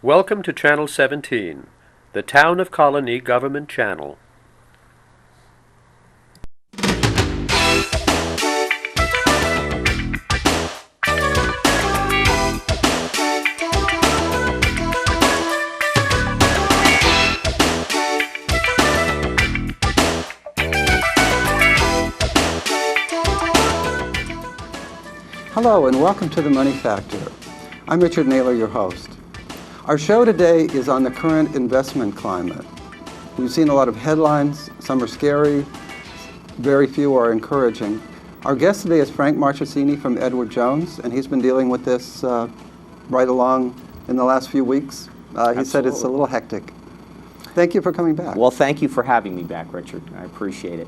Welcome to Channel 17, the Town of Colonie Government Channel. Hello and welcome to The Money Factor. I'm Richard Naylor, your host. Our show today is on the current investment climate. We've seen a lot of headlines. Some are scary, very few are encouraging. Our guest today is Frank Marchesini from Edward Jones, and he's been dealing with this right along in the last few weeks. He said it's a little hectic. Thank you for coming back. Well, thank you for having me back, Richard. I appreciate it.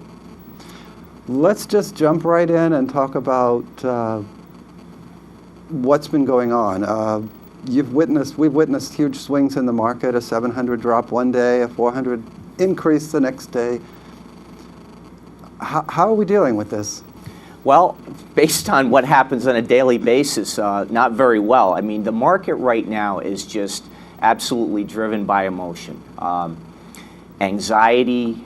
Let's just jump right in and talk about what's been going on. We've witnessed huge swings in the market, a 700 drop one day, a 400 increase the next day. How are we dealing with this? Well, based on what happens on a daily basis, not very well. I mean, the market right now is just absolutely driven by emotion. Anxiety,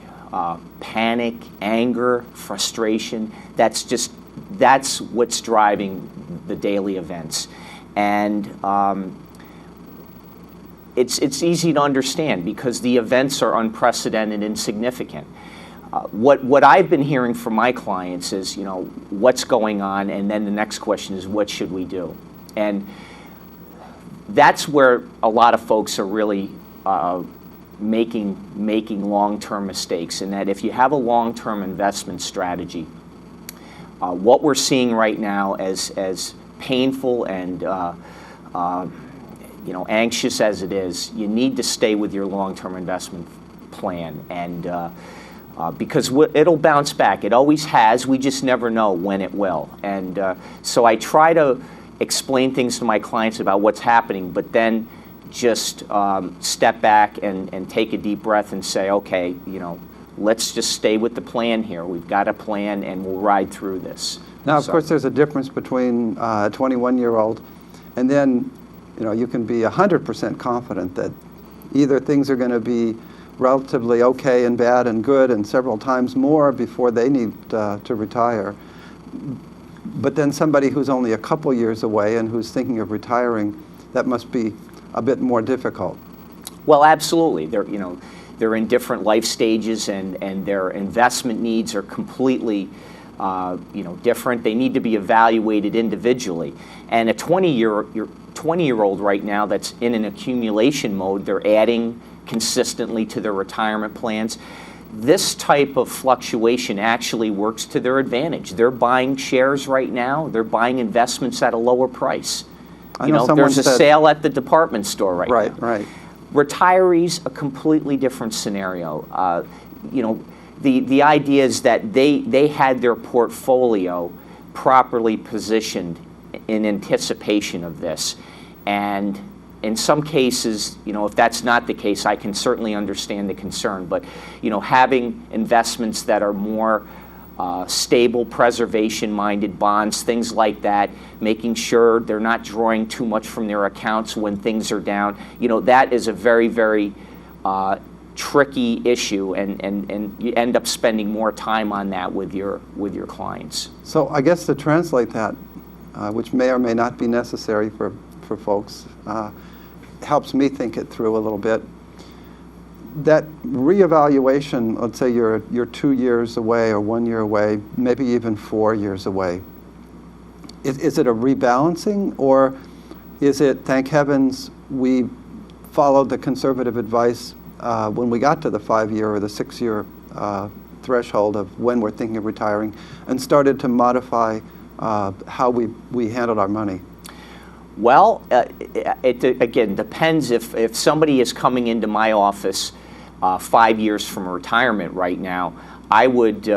panic, anger, frustration, that's what's driving the daily events. And it's easy to understand because the events are unprecedented and significant. What I've been hearing from my clients is, what's going on, and then the next question is, what should we do? And that's where a lot of folks are really making long-term mistakes, in that if you have a long-term investment strategy, what we're seeing right now as painful and anxious as it is, you need to stay with your long-term investment plan, and because it'll bounce back. It always has. We just never know when it will. And so I try to explain things to my clients about what's happening, but then just step back and take a deep breath and say, okay, let's just stay with the plan here. We've got a plan, and we'll ride through this. Now, of course, there's a difference between a 21-year-old and then, you can be 100% confident that either things are going to be relatively okay and bad and good and several times more before they need to retire. But then somebody who's only a couple years away and who's thinking of retiring, that must be a bit more difficult. Well, absolutely. They're in different life stages, and their investment needs are completely different. They need to be evaluated individually. And a 20-year-old right now that's in an accumulation mode, they're adding consistently to their retirement plans. This type of fluctuation actually works to their advantage. They're buying shares right now. They're buying investments at a lower price. There's a sale at the department store right now. Right. Retirees, a completely different scenario. The idea is that they had their portfolio properly positioned in anticipation of this. And in some cases, if that's not the case, I can certainly understand the concern. But, having investments that are more stable, preservation-minded bonds, things like that, making sure they're not drawing too much from their accounts when things are down, that is a very, very tricky issue, and you end up spending more time on that with your clients. So I guess to translate that, which may or may not be necessary for folks, helps me think it through a little bit. That reevaluation, let's say you're 2 years away or 1 year away, maybe even 4 years away. Is it a rebalancing, or is it, thank heavens, we followed the conservative advice when we got to the 5-year or the 6-year threshold of when we're thinking of retiring, and started to modify how we handled our money? Well, it again depends. If somebody is coming into my office 5 years from retirement right now, I would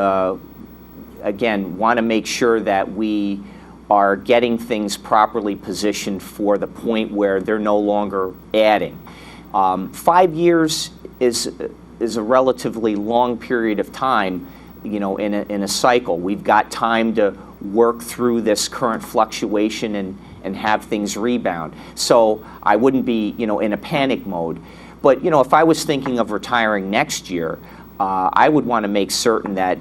again want to make sure that we are getting things properly positioned for the point where they're no longer adding. 5 years is a relatively long period of time, in a cycle. We've got time to work through this current fluctuation and and have things rebound. So I wouldn't be, in a panic mode. But, if I was thinking of retiring next year, I would want to make certain that,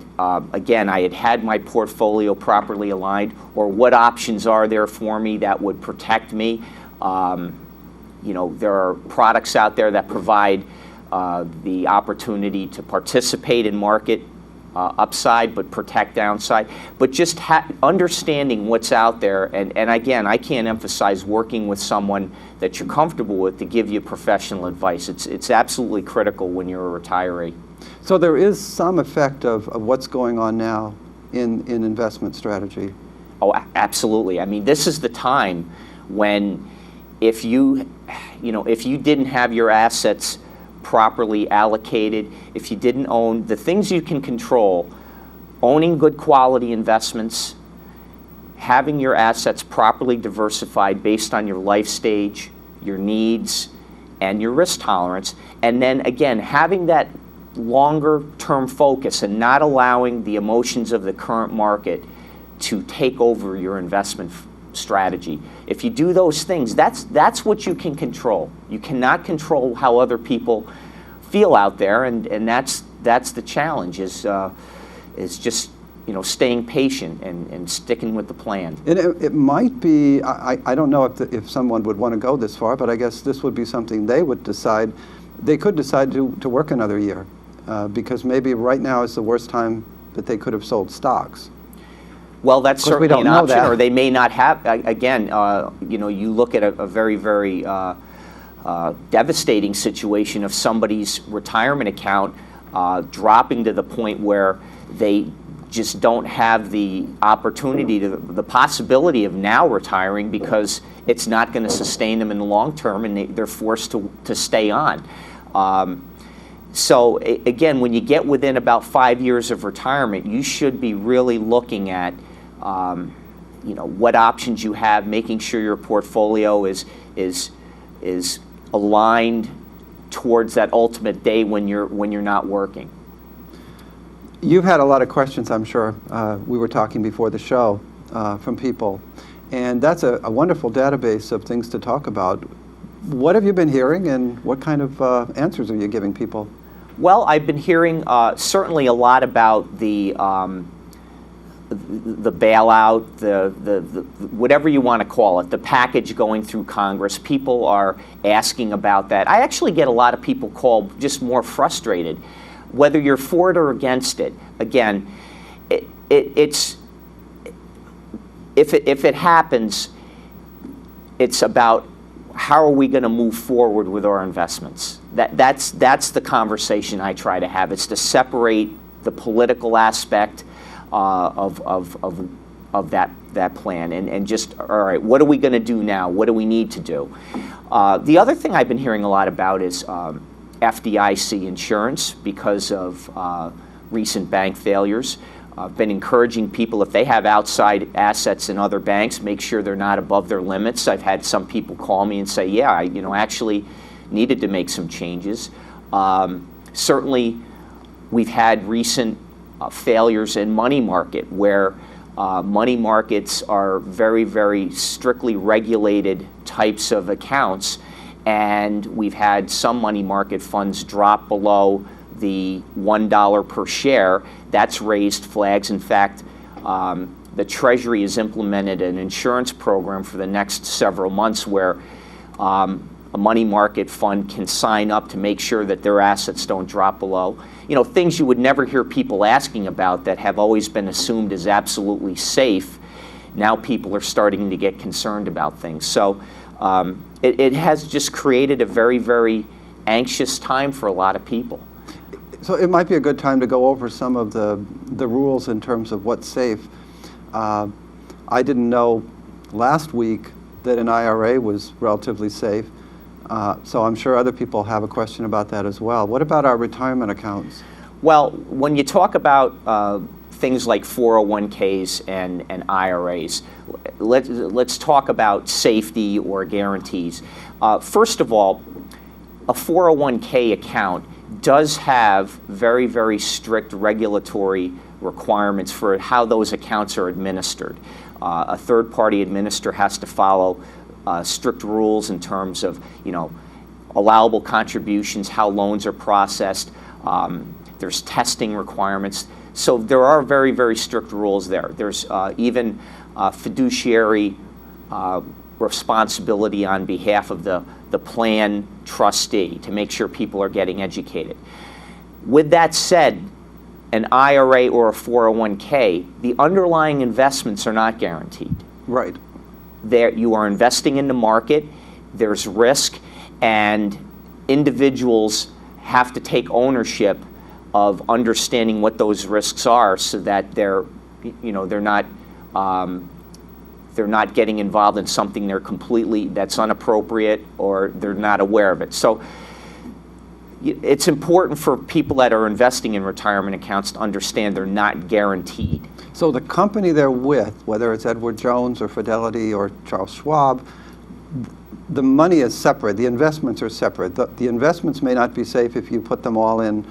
again, I had my portfolio properly aligned, or what options are there for me that would protect me. There are products out there that provide the opportunity to participate in market upside but protect downside. But just understanding what's out there, and again, I can't emphasize working with someone that you're comfortable with to give you professional advice. It's absolutely critical when you're a retiree. So there is some effect of what's going on now in investment strategy. Oh, absolutely. I mean, this is the time when if you didn't have your assets properly allocated, if you didn't own the things you can control, owning good quality investments, having your assets properly diversified based on your life stage, your needs, and your risk tolerance, and then again, having that longer term focus and not allowing the emotions of the current market to take over your investment strategy. If you do those things, that's what you can control. You cannot control how other people feel out there, and that's the challenge, is just staying patient and sticking with the plan. And it might be, I don't know if someone would want to go this far, but I guess this would be something they would decide. They could decide to work another year, because maybe right now is the worst time that they could have sold stocks. Well, that's certainly an option, that. Or they may not have. Again, you look at a very, very devastating situation of somebody's retirement account dropping to the point where they just don't have the opportunity, the possibility of now retiring, because it's not going to sustain them in the long term, and they're forced to stay on. So again, when you get within about 5 years of retirement, you should be really looking at what options you have, making sure your portfolio is aligned towards that ultimate day when you're not working. You've had a lot of questions, I'm sure. We were talking before the show from people, and that's a wonderful database of things to talk about. What have you been hearing, and what kind of answers are you giving people? Well, I've been hearing certainly a lot about the bailout, the whatever you want to call it, the package going through Congress. People are asking about that. I actually get a lot of people call just more frustrated, whether you're for it or against it. Again, it's if it happens, it's about how are we going to move forward with our investments. That's the conversation I try to have. It's to separate the political aspect of that plan and just, all right, what are we going to do now? What do we need to do? The other thing I've been hearing a lot about is FDIC insurance because of recent bank failures. I've been encouraging people, if they have outside assets in other banks, make sure they're not above their limits. I've had some people call me and say, yeah, I actually needed to make some changes. Certainly, we've had recent failures in money market, where money markets are very, very strictly regulated types of accounts, and we've had some money market funds drop below the $1 per share. That's raised flags. In fact, the Treasury has implemented an insurance program for the next several months where a money market fund can sign up to make sure that their assets don't drop below. Things you would never hear people asking about that have always been assumed as absolutely safe. Now people are starting to get concerned about things. So it has just created a very, very anxious time for a lot of people. So it might be a good time to go over some of the rules in terms of what's safe. I didn't know last week that an IRA was relatively safe, so I'm sure other people have a question about that as well. What about our retirement accounts? Well, when you talk about things like 401ks and IRAs, let's talk about safety or guarantees. First of all, a 401k account does have very, very strict regulatory requirements for how those accounts are administered. A third-party administrator has to follow strict rules in terms of, allowable contributions, how loans are processed. There's testing requirements. So there are very, very strict rules there. There's even fiduciary responsibility on behalf of the plan trustee to make sure people are getting educated. With that said, an IRA or a 401k, the underlying investments are not guaranteed. Right. You are investing in the market, there's risk, and individuals have to take ownership of understanding what those risks are so that they're not getting involved in something that's inappropriate, or they're not aware of it. So it's important for people that are investing in retirement accounts to understand they're not guaranteed. So the company they're with, whether it's Edward Jones or Fidelity or Charles Schwab, the money is separate. The investments are separate. The investments may not be safe if you put them all in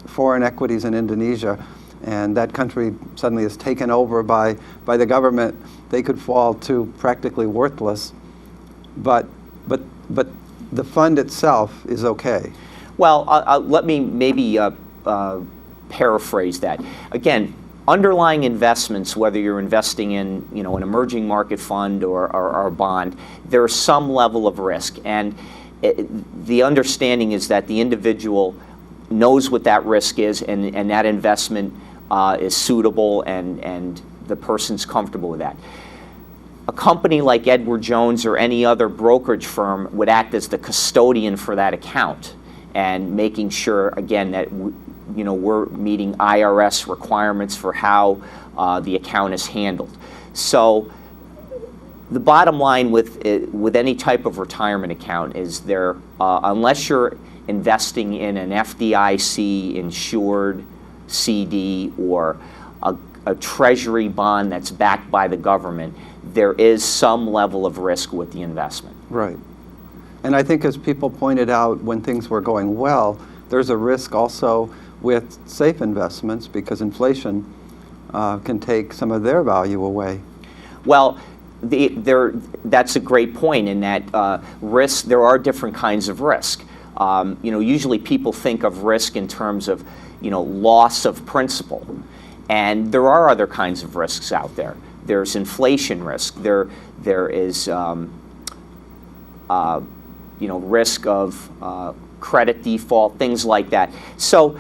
foreign equities in Indonesia, and that country suddenly is taken over by the government. They could fall to practically worthless, but the fund itself is okay. Well, let me maybe paraphrase that. Again, underlying investments, whether you're investing in an emerging market fund or a bond, there's some level of risk, and the understanding is that the individual knows what that risk is, and that investment is suitable, and the person's comfortable with that. A company like Edward Jones or any other brokerage firm would act as the custodian for that account and making sure, again, that we're meeting IRS requirements for how the account is handled. So the bottom line with any type of retirement account is unless you're investing in an FDIC insured CD or a treasury bond that's backed by the government, there is some level of risk with the investment. Right. And I think, as people pointed out when things were going well, there's a risk also with safe investments because inflation can take some of their value away. Well, that's a great point in that risk, there are different kinds of risk. Usually people think of risk in terms of loss of principal. And there are other kinds of risks out there. There's inflation risk. There is risk of credit default, things like that. So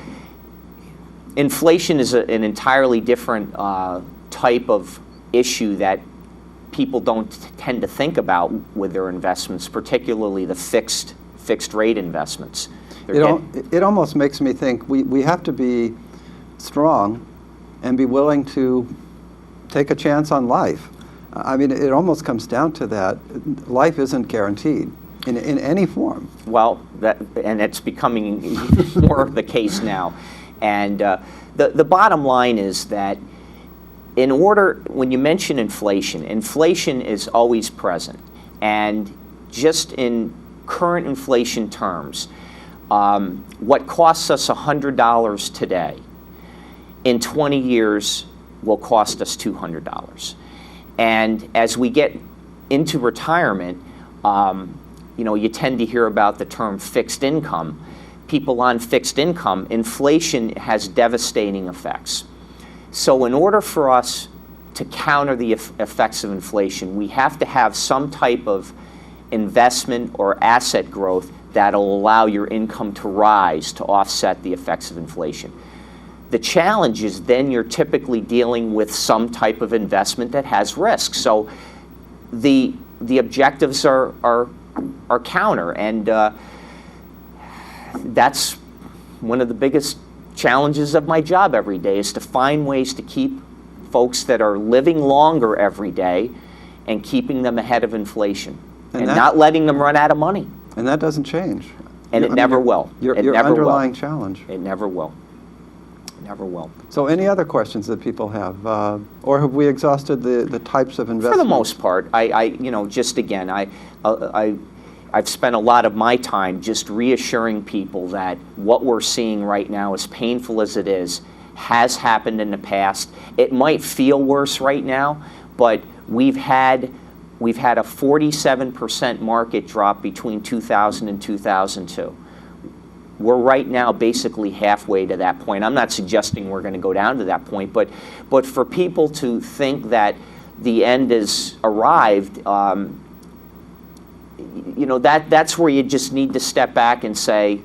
inflation is an entirely different type of issue that people don't tend to think about with their investments, particularly the fixed rate investments. It almost makes me think we have to be strong and be willing to take a chance on life. I mean, it almost comes down to that. Life isn't guaranteed in any form. Well, and it's becoming more of the case now. And the bottom line is that when you mention inflation is always present. And just in current inflation terms, what costs us $100 today, in 20 years will cost us $200. And as we get into retirement, you tend to hear about the term fixed income. People on fixed income, inflation has devastating effects. So in order for us to counter the effects of inflation, we have to have some type of investment or asset growth that'll allow your income to rise to offset the effects of inflation. The challenge is then you're typically dealing with some type of investment that has risk. So the objectives are counter, and that's one of the biggest challenges of my job every day, is to find ways to keep folks that are living longer every day and keeping them ahead of inflation and not letting them run out of money. And that doesn't change. And it never will. Your underlying challenge. It never will. Never will. So any other questions that people have? Or have we exhausted the types of investments? For the most part. I've spent a lot of my time just reassuring people that what we're seeing right now, as painful as it is, has happened in the past. It might feel worse right now, but we've had a 47% market drop between 2000 and 2002. We're right now basically halfway to that point. I'm not suggesting we're going to go down to that point, but for people to think that the end has arrived, that's where you just need to step back and say,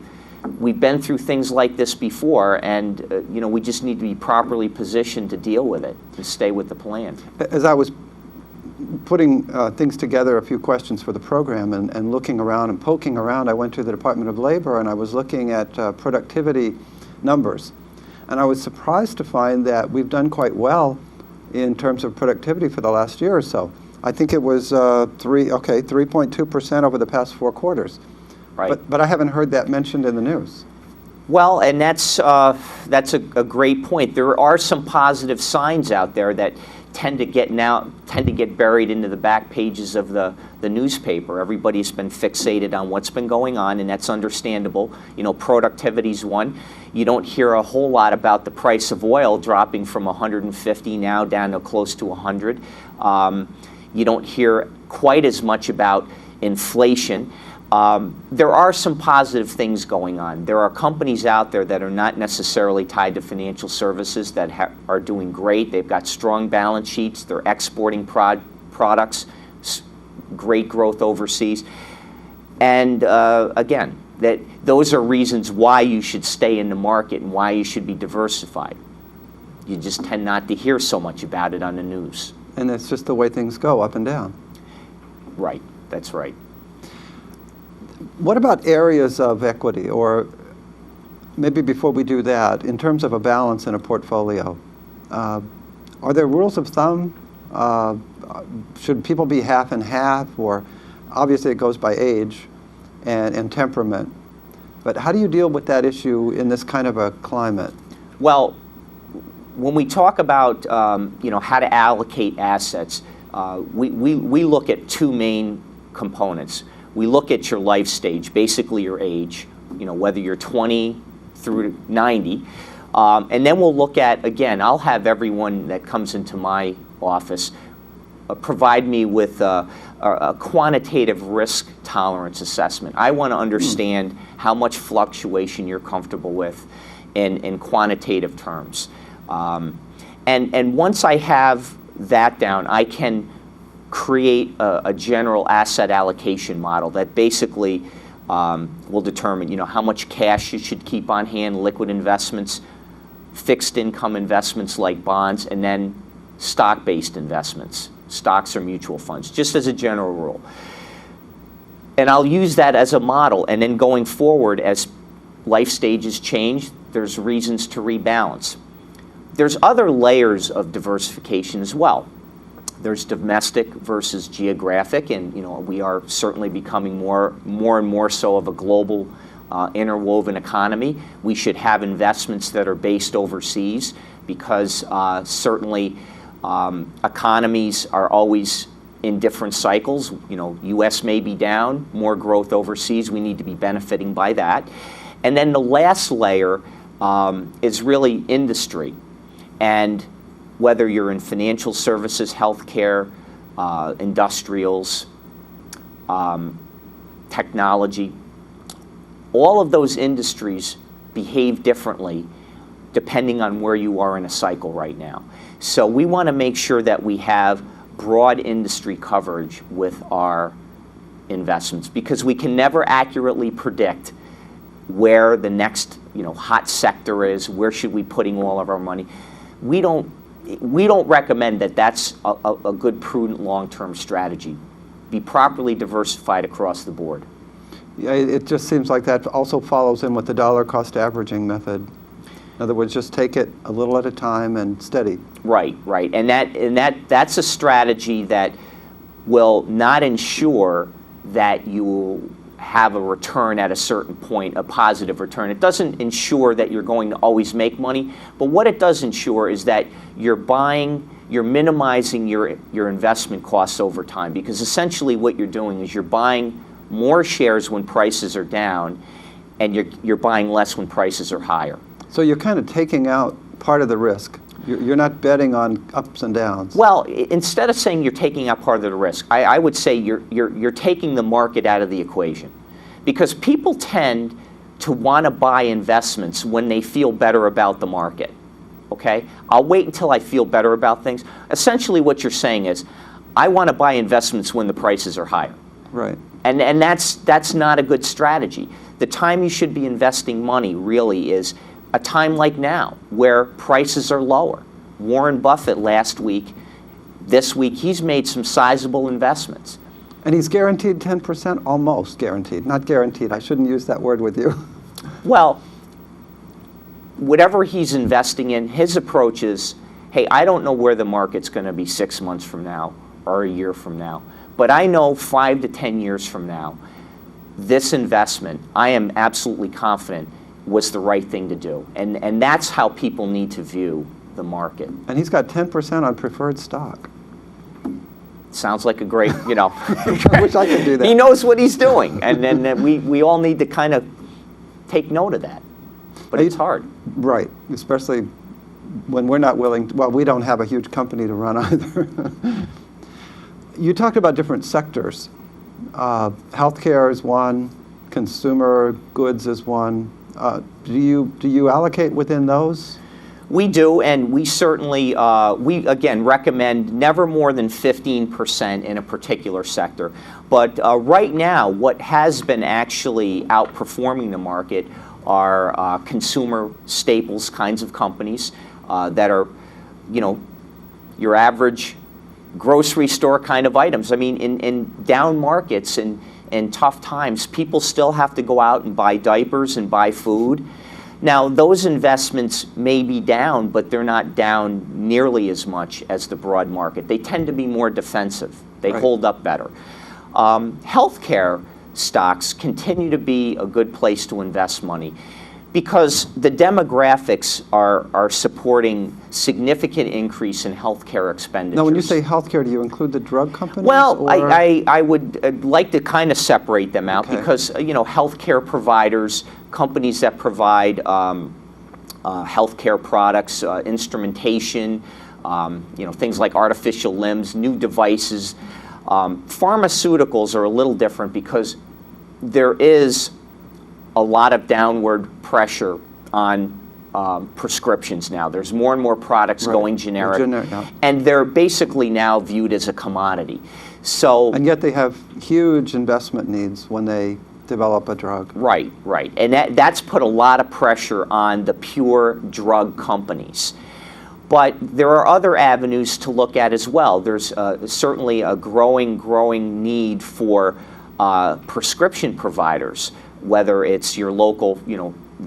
we've been through things like this before, and we just need to be properly positioned to deal with it and stay with the plan. As I was putting things together, a few questions for the program, and looking around and poking around, I went to the Department of Labor and I was looking at productivity numbers. And I was surprised to find that we've done quite well in terms of productivity for the last year or so. I think it was 3.2% over the past 4 quarters. Right. But I haven't heard that mentioned in the news. Well, and that's a great point. There are some positive signs out there that tend to get buried into the back pages of the newspaper. Everybody's been fixated on what's been going on, and that's understandable. Productivity's one. You don't hear a whole lot about the price of oil dropping from 150 now down to close to 100. You don't hear quite as much about inflation. There are some positive things going on. There are companies out there that are not necessarily tied to financial services that are doing great. They've got strong balance sheets. They're exporting products, great growth overseas. And again, those are reasons why you should stay in the market and why you should be diversified. You just tend not to hear so much about it on the news. And it's just the way things go, up and down. Right, that's right. What about areas of equity, or maybe before we do that, in terms of a balance in a portfolio, are there rules of thumb? Should people be half and half, or obviously it goes by age and temperament, but how do you deal with that issue in this kind of a climate? Well, when we talk about how to allocate assets, we look at 2 main components. We look at your life stage, basically your age, whether you're 20 through 90. And then we'll look at, again, I'll have everyone that comes into my office provide me with a quantitative risk tolerance assessment. I want to understand how much fluctuation you're comfortable with in quantitative terms. And once I have that down, I can create a general asset allocation model that basically will determine, how much cash you should keep on hand, liquid investments, fixed income investments like bonds, and then stock-based investments, stocks or mutual funds, just as a general rule. And I'll use that as a model, and then going forward, as life stages change, there's reasons to rebalance. There's other layers of diversification as well. There's domestic versus geographic, and we are certainly becoming more and more so of a global interwoven economy. We should have investments that are based overseas because certainly economies are always in different cycles. U.S. may be down, more growth overseas. We need to be benefiting by that. And then the last layer is really industry. And whether you're in financial services, healthcare, industrials, technology, all of those industries behave differently depending on where you are in a cycle right now. So we want to make sure that we have broad industry coverage with our investments, because we can never accurately predict where the next hot sector is, where should we be putting all of our money. We don't recommend that that's a good, prudent, long-term strategy. Be properly diversified across the board. Yeah, it just seems like that also follows in with the dollar cost averaging method. In other words, just take it a little at a time and steady. Right. And that's a strategy that will not ensure that you will have a return at a certain point, a positive return. It doesn't ensure that you're going to always make money, but what it does ensure is that you're minimizing your investment costs over time, because essentially what you're doing is you're buying more shares when prices are down, and you're buying less when prices are higher. So you're kind of taking out part of the risk. You're not betting on ups and downs. Well, instead of saying you're taking out part of the risk, I would say you're taking the market out of the equation. Because people tend to want to buy investments when they feel better about the market. Okay? I'll wait until I feel better about things. Essentially what you're saying is, I want to buy investments when the prices are higher. Right. And that's not a good strategy. The time you should be investing money really is a time like now, where prices are lower. Warren Buffett this week, he's made some sizable investments. And he's guaranteed 10%, almost guaranteed. Not guaranteed, I shouldn't use that word with you. Well, whatever he's investing in, his approach is, hey, I don't know where the market's going to be 6 months from now or a year from now, but I know 5 to 10 years from now, this investment, I am absolutely confident, was the right thing to do. And that's how people need to view the market. And he's got 10% on preferred stock. Sounds like a great, I wish I could do that. He knows what he's doing. And then we all need to kind of take note of that. But it's hard. Right, especially when we're not willing to, well, we don't have a huge company to run either. You talked about different sectors. Healthcare is one, consumer goods is one. Do you allocate within those? We do, and we certainly, we again recommend never more than 15% in a particular sector. But right now, what has been actually outperforming the market are consumer staples kinds of companies that are, your average grocery store kind of items. I mean, in down markets and in tough times, people still have to go out and buy diapers and buy food. Now, those investments may be down, but they're not down nearly as much as the broad market. They tend to be more defensive. They hold up better. Healthcare stocks continue to be a good place to invest money because the demographics are supporting significant increase in healthcare expenditures. Now, when you say healthcare, do you include the drug companies? Well, I would like to kind of separate them out because, healthcare providers, companies that provide healthcare products, instrumentation, things like artificial limbs, new devices. Pharmaceuticals are a little different because there is a lot of downward pressure on prescriptions now. There's more and more products going generic, and they're basically now viewed as a commodity. And yet they have huge investment needs when they develop a drug. Right. And that's put a lot of pressure on the pure drug companies. But there are other avenues to look at as well. There's certainly a growing need for prescription providers, whether it's your local,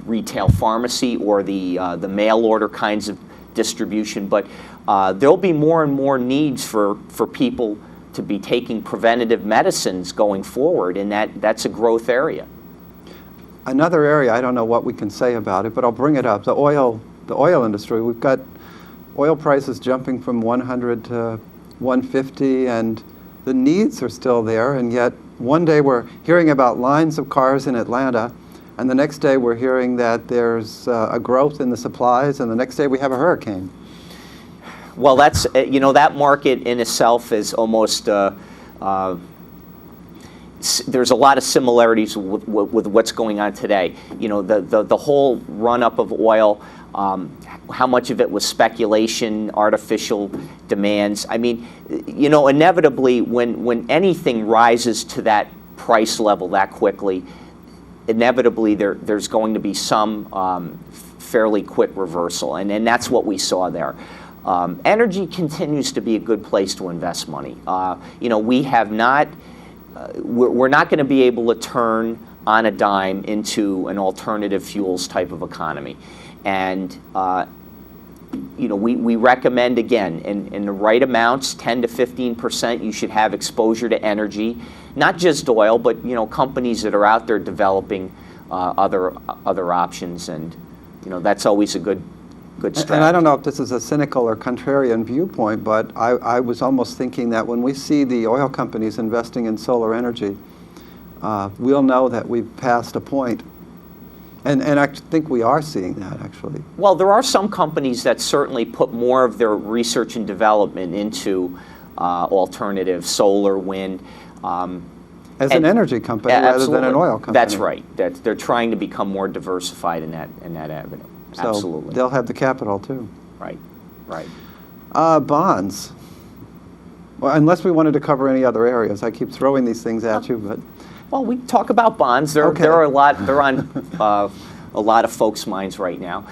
retail pharmacy or the mail order kinds of distribution. But there'll be more and more needs for people to be taking preventative medicines going forward, and that's a growth area. Another area, I don't know what we can say about it, but I'll bring it up. The oil industry. We've got oil prices jumping from 100 to 150, and the needs are still there, and yet one day we're hearing about lines of cars in Atlanta, and the next day we're hearing that there's a growth in the supplies, and the next day we have a hurricane. Well, that's, that market in itself is almost, there's a lot of similarities with what's going on today. The whole run-up of oil, how much of it was speculation, artificial demands. I mean, inevitably, when anything rises to that price level that quickly, inevitably there's going to be some fairly quick reversal, and that's what we saw there. Energy continues to be a good place to invest money. We have not, we're not going to be able to turn on a dime into an alternative fuels type of economy. And, we recommend, again, in the right amounts, 10 to 15%, you should have exposure to energy, not just oil, but, companies that are out there developing other options, and, that's always a good strategy. And I don't know if this is a cynical or contrarian viewpoint, but I was almost thinking that when we see the oil companies investing in solar energy, we'll know that we've passed a point And I think we are seeing that, actually. Well, there are some companies that certainly put more of their research and development into alternative solar, wind. As an energy company rather than an oil company. That's right. They're trying to become more diversified in that avenue. So Absolutely. they'll have the capital, too. Right, right. Bonds. Well, unless we wanted to cover any other areas. I keep throwing these things at you, but... Well, we talk about bonds. They're a lot. They're on a lot of folks' minds right now.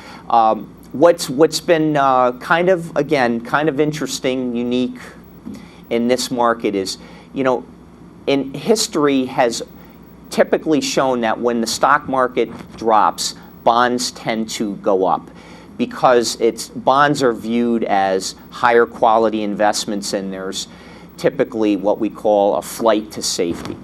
What's been kind of interesting, unique in this market is, in history has typically shown that when the stock market drops, bonds tend to go up because bonds are viewed as higher quality investments, and there's typically what we call a flight to safety.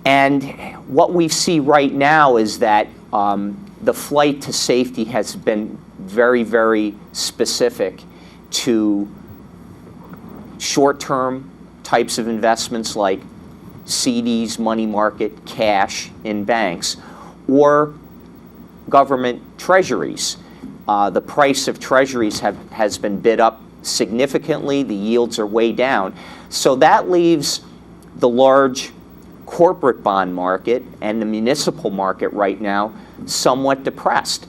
And what we see right now is that the flight to safety has been very, very specific to short-term types of investments like CDs, money market, cash in banks, or government treasuries. The price of treasuries has been bid up significantly. The yields are way down. So that leaves the large corporate bond market and the municipal market right now somewhat depressed.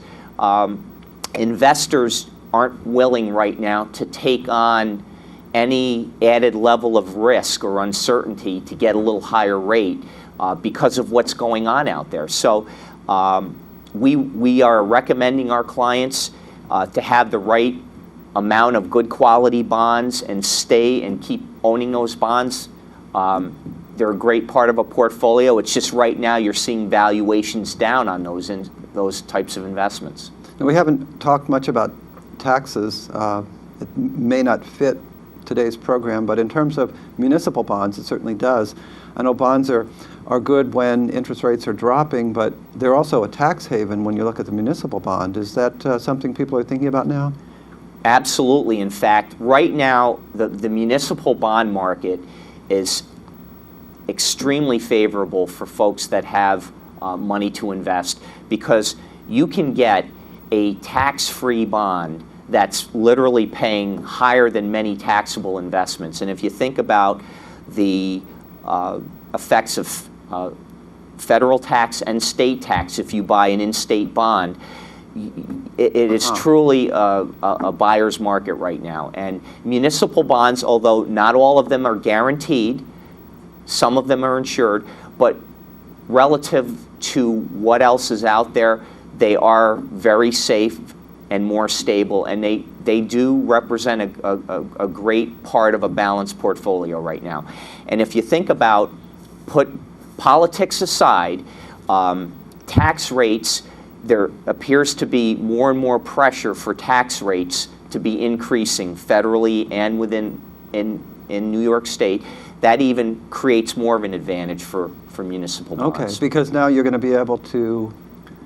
Investors aren't willing right now to take on any added level of risk or uncertainty to get a little higher rate because of what's going on out there. So we are recommending our clients to have the right amount of good quality bonds and stay and keep owning those bonds. They're a great part of a portfolio. It's just right now you're seeing valuations down on those types of investments. Now, we haven't talked much about taxes. It may not fit today's program, but in terms of municipal bonds, it certainly does. I know bonds are good when interest rates are dropping, but they're also a tax haven when you look at the municipal bond. Is that something people are thinking about now? Absolutely. In fact, right now, the municipal bond market is extremely favorable for folks that have money to invest, because you can get a tax-free bond that's literally paying higher than many taxable investments. And if you think about the effects of federal tax and state tax, if you buy an in-state bond, it is truly a buyer's market right now. And municipal bonds, although not all of them are guaranteed, some of them are insured, but relative to what else is out there, they are very safe and more stable, and they do represent a great part of a balanced portfolio right now. And if you think about, put politics aside, tax rates, there appears to be more and more pressure for tax rates to be increasing federally and in New York State. That even creates more of an advantage for municipal bonds. Okay, because now you're going to be able to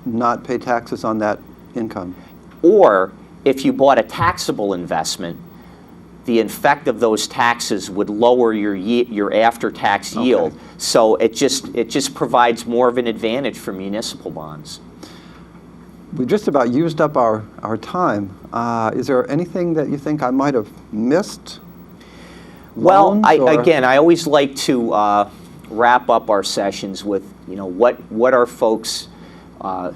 not pay taxes on that income. Or if you bought a taxable investment, the effect of those taxes would lower your after-tax yield. So it just provides more of an advantage for municipal bonds. We just about used up our time. Is there anything that you think I might have missed? Well, again, I always like to wrap up our sessions with,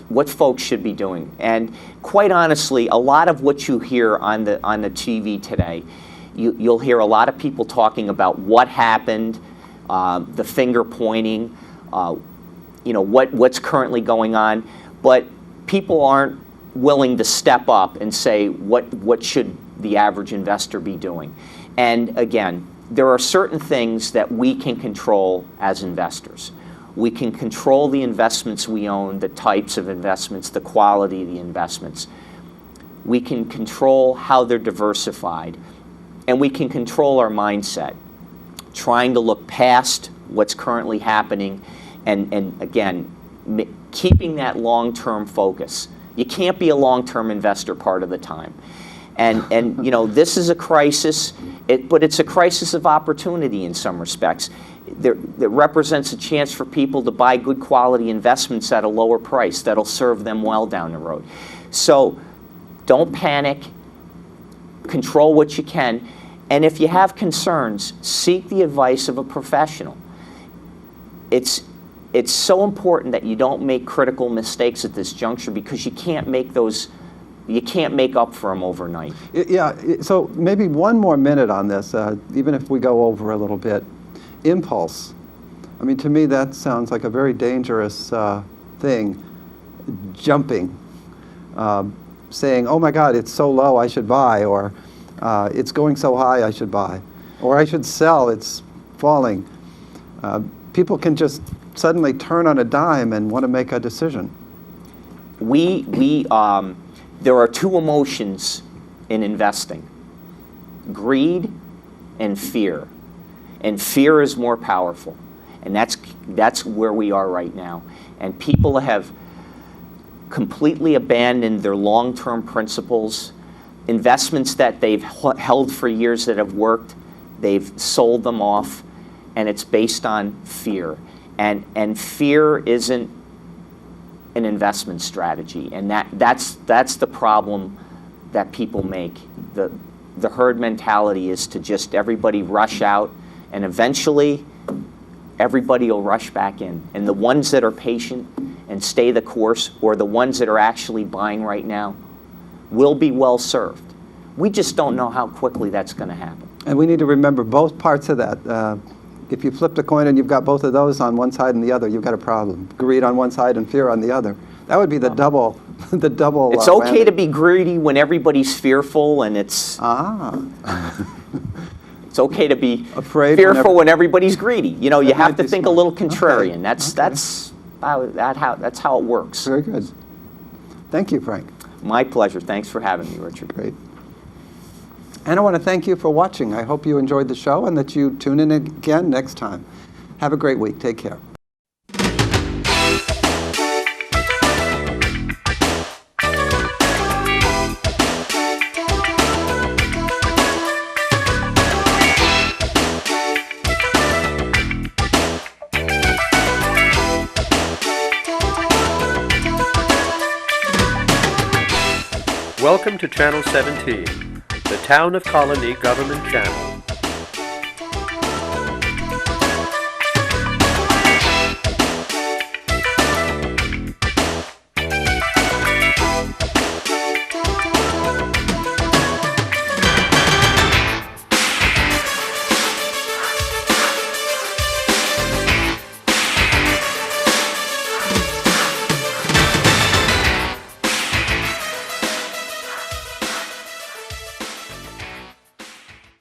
what folks should be doing. And quite honestly, a lot of what you hear on the TV today, you'll hear a lot of people talking about what happened, the finger pointing, what's currently going on, but people aren't willing to step up and say what should the average investor be doing. And again, there are certain things that we can control as investors. We can control the investments we own, the types of investments, the quality of the investments. We can control how they're diversified, and we can control our mindset, trying to look past what's currently happening and again, keeping that long-term focus. You can't be a long-term investor part of the time. And this is a crisis, but it's a crisis of opportunity in some respects. that represents a chance for people to buy good quality investments at a lower price that'll serve them well down the road. So don't panic, control what you can, and if you have concerns, seek the advice of a professional. It's so important that you don't make critical mistakes at this juncture, because you can't make up for them overnight. Yeah, so maybe one more minute on this, even if we go over a little bit. Impulse. I mean, to me, that sounds like a very dangerous thing. Jumping, saying, oh my God, it's so low, I should buy, or it's going so high, I should buy, or I should sell, it's falling. People can just suddenly turn on a dime and want to make a decision. There are two emotions in investing: greed and fear. And fear is more powerful. And that's where we are right now. And people have completely abandoned their long-term principles. Investments that they've held for years that have worked, they've sold them off, and it's based on fear. And fear isn't an investment strategy, and that's the problem that people make. The herd mentality is to just everybody rush out, and eventually everybody will rush back in. And the ones that are patient and stay the course, or the ones that are actually buying right now, will be well served. We just don't know how quickly that's going to happen. And we need to remember both parts of that. If you flipped a coin and you've got both of those on one side and the other, you've got a problem. Greed on one side and fear on the other. That would be the double. The double. It's okay to be greedy when everybody's fearful, and it's it's okay to be fearful when everybody's greedy. You know, you have to think a little contrarian. Okay. That's how it works. Very good. Thank you, Frank. My pleasure. Thanks for having me, Richard. Great. And I want to thank you for watching. I hope you enjoyed the show and that you tune in again next time. Have a great week. Take care. Welcome to Channel 17, the Town of Colonie Government Channel.